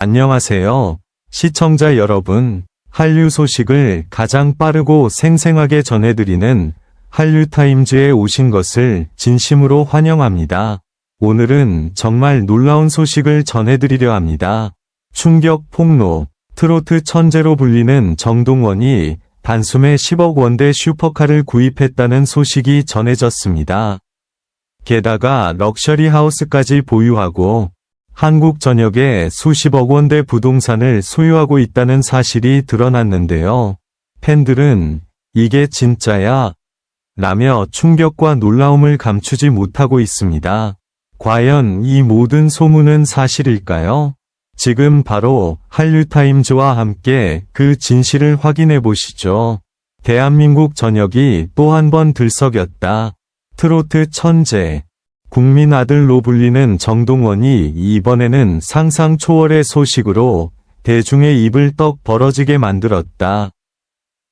안녕하세요. 시청자 여러분, 한류 소식을 가장 빠르고 생생하게 전해드리는 한류타임즈에 오신 것을 진심으로 환영합니다. 오늘은 정말 놀라운 소식을 전해드리려 합니다. 충격 폭로, 트로트 천재로 불리는 정동원이 단숨에 10억 원대 슈퍼카를 구입했다는 소식이 전해졌습니다. 게다가 럭셔리 하우스까지 보유하고 한국 전역에 수십억 원대 부동산을 소유하고 있다는 사실이 드러났는데요. 팬들은 이게 진짜야? 라며 충격과 놀라움을 감추지 못하고 있습니다. 과연 이 모든 소문은 사실일까요? 지금 바로 한류타임즈와 함께 그 진실을 확인해 보시죠. 대한민국 전역이 또 한 번 들썩였다. 트로트 천재. 국민 아들로 불리는 정동원이 이번에는 상상 초월의 소식으로 대중의 입을 떡 벌어지게 만들었다.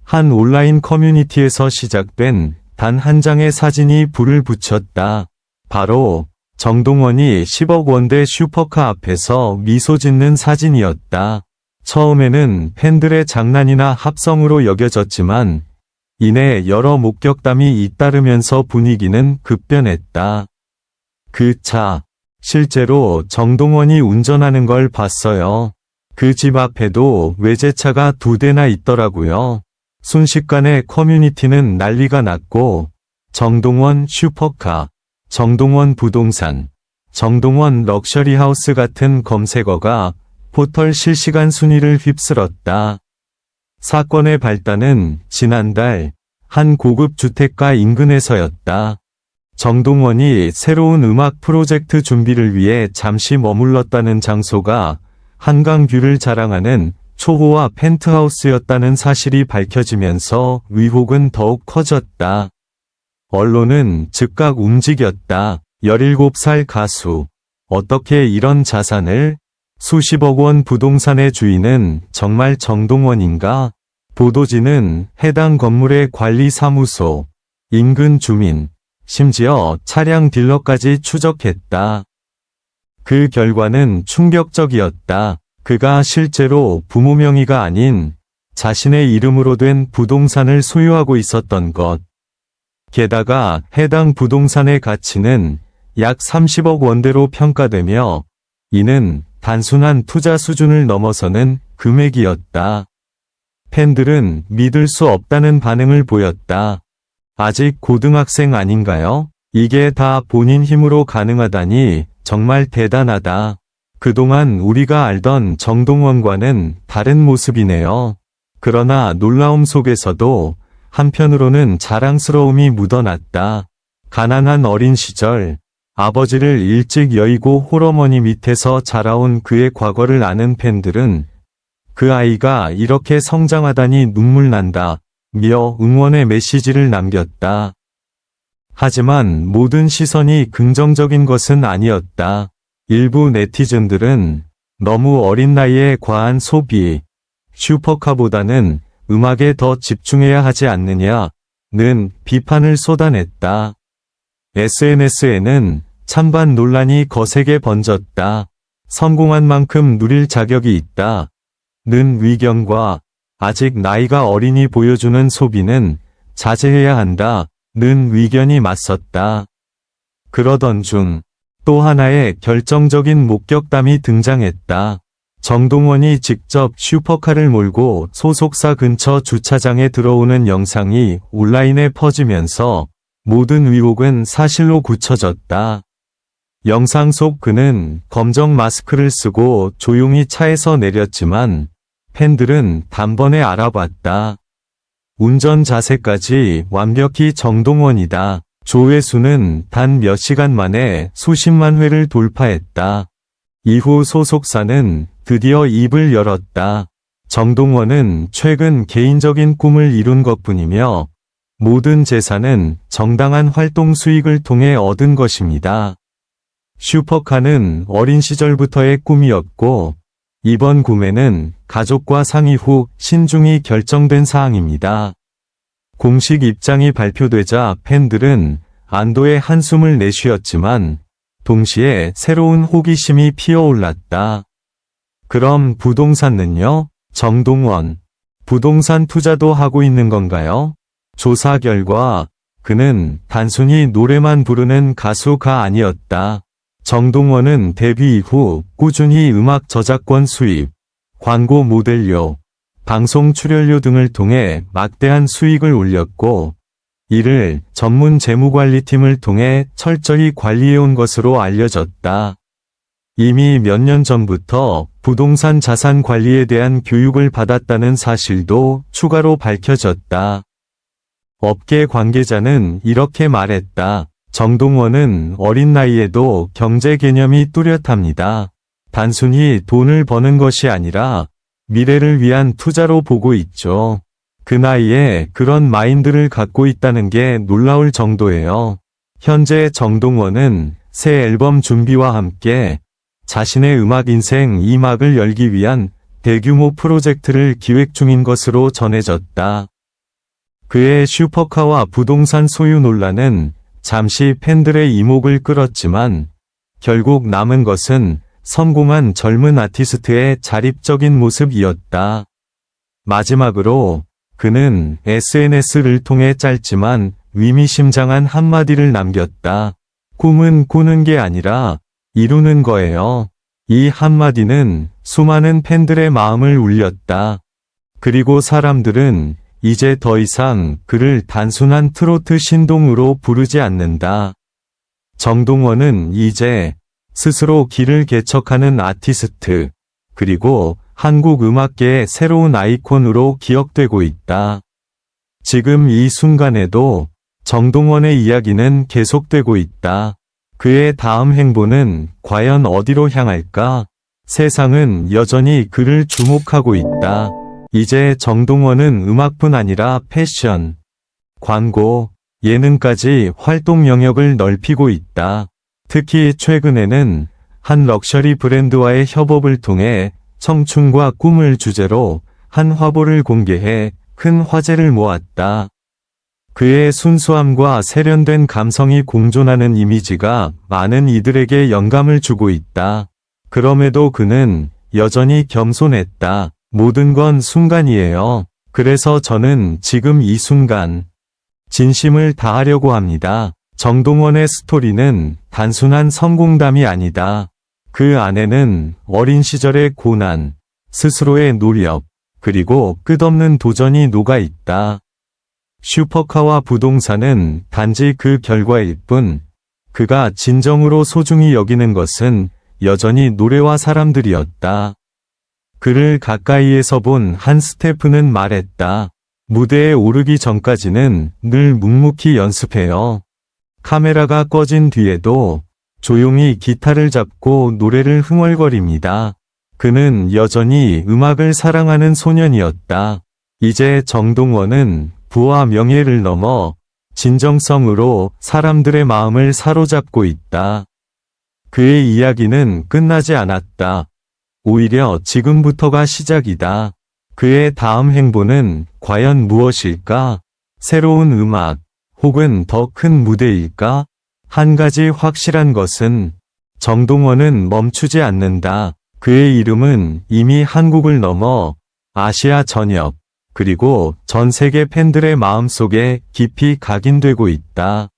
한 온라인 커뮤니티에서 시작된 단 한 장의 사진이 불을 붙였다. 바로 정동원이 10억 원대 슈퍼카 앞에서 미소 짓는 사진이었다. 처음에는 팬들의 장난이나 합성으로 여겨졌지만 이내 여러 목격담이 잇따르면서 분위기는 급변했다. 그 차, 실제로 정동원이 운전하는 걸 봤어요. 그 집 앞에도 외제차가 2대나 있더라고요. 순식간에 커뮤니티는 난리가 났고 정동원 슈퍼카, 정동원 부동산, 정동원 럭셔리 하우스 같은 검색어가 포털 실시간 순위를 휩쓸었다. 사건의 발단은 지난달 한 고급 주택가 인근에서였다. 정동원이 새로운 음악 프로젝트 준비를 위해 잠시 머물렀다는 장소가 한강뷰를 자랑하는 초호화 펜트하우스였다는 사실이 밝혀지면서 의혹은 더욱 커졌다. 언론은 즉각 움직였다. 17살 가수. 어떻게 이런 자산을? 수십억 원 부동산의 주인은 정말 정동원인가? 보도지는 해당 건물의 관리사무소, 인근 주민, 심지어 차량 딜러까지 추적했다. 그 결과는 충격적이었다. 그가 실제로 부모 명의가 아닌 자신의 이름으로 된 부동산을 소유하고 있었던 것. 게다가 해당 부동산의 가치는 약 30억 원대로 평가되며 이는 단순한 투자 수준을 넘어서는 금액이었다. 팬들은 믿을 수 없다는 반응을 보였다. 아직 고등학생 아닌가요? 이게 다 본인 힘으로 가능하다니 정말 대단하다. 그동안 우리가 알던 정동원과는 다른 모습이네요. 그러나 놀라움 속에서도 한편으로는 자랑스러움이 묻어났다. 가난한 어린 시절, 아버지를 일찍 여의고 홀어머니 밑에서 자라온 그의 과거를 아는 팬들은 그 아이가 이렇게 성장하다니 눈물 난다. 며 응원의 메시지를 남겼다. 하지만 모든 시선이 긍정적인 것은 아니었다. 일부 네티즌들은 너무 어린 나이에 과한 소비, 슈퍼카보다는 음악에 더 집중해야 하지 않느냐는 비판을 쏟아냈다. SNS에는 찬반 논란이 거세게 번졌다. 성공한 만큼 누릴 자격이 있다는 의견과 아직 나이가 어리니 보여주는 소비는 자제해야 한다는 의견이 맞섰다. 그러던 중 또 하나의 결정적인 목격담이 등장했다. 정동원이 직접 슈퍼카를 몰고 소속사 근처 주차장에 들어오는 영상이 온라인에 퍼지면서 모든 의혹은 사실로 굳혀졌다. 영상 속 그는 검정 마스크를 쓰고 조용히 차에서 내렸지만 팬들은 단번에 알아봤다. 운전 자세까지 완벽히 정동원이다. 조회수는 단 몇 시간 만에 수십만 회를 돌파했다. 이후 소속사는 드디어 입을 열었다. 정동원은 최근 개인적인 꿈을 이룬 것뿐이며 모든 재산은 정당한 활동 수익을 통해 얻은 것입니다. 슈퍼카는 어린 시절부터의 꿈이었고 이번 구매는 가족과 상의 후 신중히 결정된 사항입니다. 공식 입장이 발표되자 팬들은 안도의 한숨을 내쉬었지만 동시에 새로운 호기심이 피어올랐다. 그럼 부동산은요? 정동원. 부동산 투자도 하고 있는 건가요? 조사 결과 그는 단순히 노래만 부르는 가수가 아니었다. 정동원은 데뷔 이후 꾸준히 음악 저작권 수입, 광고 모델료, 방송 출연료 등을 통해 막대한 수익을 올렸고, 이를 전문 재무관리팀을 통해 철저히 관리해온 것으로 알려졌다. 이미 몇 년 전부터 부동산 자산 관리에 대한 교육을 받았다는 사실도 추가로 밝혀졌다. 업계 관계자는 이렇게 말했다. 정동원은 어린 나이에도 경제 개념이 뚜렷합니다. 단순히 돈을 버는 것이 아니라 미래를 위한 투자로 보고 있죠. 그 나이에 그런 마인드를 갖고 있다는 게 놀라울 정도예요. 현재 정동원은 새 앨범 준비와 함께 자신의 음악 인생 2막을 열기 위한 대규모 프로젝트를 기획 중인 것으로 전해졌다. 그의 슈퍼카와 부동산 소유 논란은 잠시 팬들의 이목을 끌었지만 결국 남은 것은 성공한 젊은 아티스트의 자립적인 모습이었다. 마지막으로 그는 SNS를 통해 짧지만 의미심장한 한마디를 남겼다. 꿈은 꾸는 게 아니라 이루는 거예요. 이 한마디는 수많은 팬들의 마음을 울렸다. 그리고 사람들은 이제 더 이상 그를 단순한 트로트 신동으로 부르지 않는다. 정동원은 이제 스스로 길을 개척하는 아티스트, 그리고 한국 음악계의 새로운 아이콘으로 기억되고 있다. 지금 이 순간에도 정동원의 이야기는 계속되고 있다. 그의 다음 행보는 과연 어디로 향할까? 세상은 여전히 그를 주목하고 있다. 이제 정동원은 음악뿐 아니라 패션, 광고, 예능까지 활동 영역을 넓히고 있다. 특히 최근에는 한 럭셔리 브랜드와의 협업을 통해 청춘과 꿈을 주제로 한 화보를 공개해 큰 화제를 모았다. 그의 순수함과 세련된 감성이 공존하는 이미지가 많은 이들에게 영감을 주고 있다. 그럼에도 그는 여전히 겸손했다. 모든 건 순간이에요. 그래서 저는 지금 이 순간 진심을 다하려고 합니다. 정동원의 스토리는 단순한 성공담이 아니다. 그 안에는 어린 시절의 고난, 스스로의 노력, 그리고 끝없는 도전이 녹아 있다. 슈퍼카와 부동산은 단지 그 결과일 뿐, 그가 진정으로 소중히 여기는 것은 여전히 노래와 사람들이었다. 그를 가까이에서 본 한 스태프는 말했다. 무대에 오르기 전까지는 늘 묵묵히 연습해요. 카메라가 꺼진 뒤에도 조용히 기타를 잡고 노래를 흥얼거립니다. 그는 여전히 음악을 사랑하는 소년이었다. 이제 정동원은 부와 명예를 넘어 진정성으로 사람들의 마음을 사로잡고 있다. 그의 이야기는 끝나지 않았다. 오히려 지금부터가 시작이다. 그의 다음 행보는 과연 무엇일까? 새로운 음악, 혹은 더 큰 무대일까? 한 가지 확실한 것은 정동원은 멈추지 않는다. 그의 이름은 이미 한국을 넘어 아시아 전역, 그리고 전 세계 팬들의 마음속에 깊이 각인되고 있다.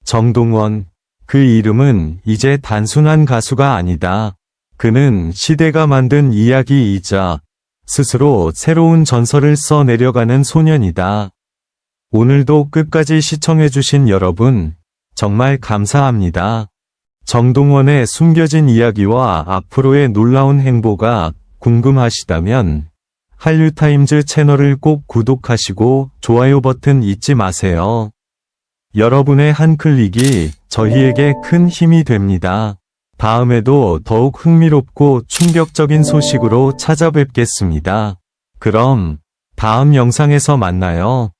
정동원, 그 이름은 이제 단순한 가수가 아니다. 그는 시대가 만든 이야기이자 스스로 새로운 전설을 써내려가는 소년이다. 오늘도 끝까지 시청해주신 여러분, 정말 감사합니다. 정동원의 숨겨진 이야기와 앞으로의 놀라운 행보가 궁금하시다면 한류타임즈 채널을 꼭 구독하시고 좋아요 버튼 잊지 마세요. 여러분의 한 클릭이 저희에게 큰 힘이 됩니다. 다음에도 더욱 흥미롭고 충격적인 소식으로 찾아뵙겠습니다. 그럼 다음 영상에서 만나요.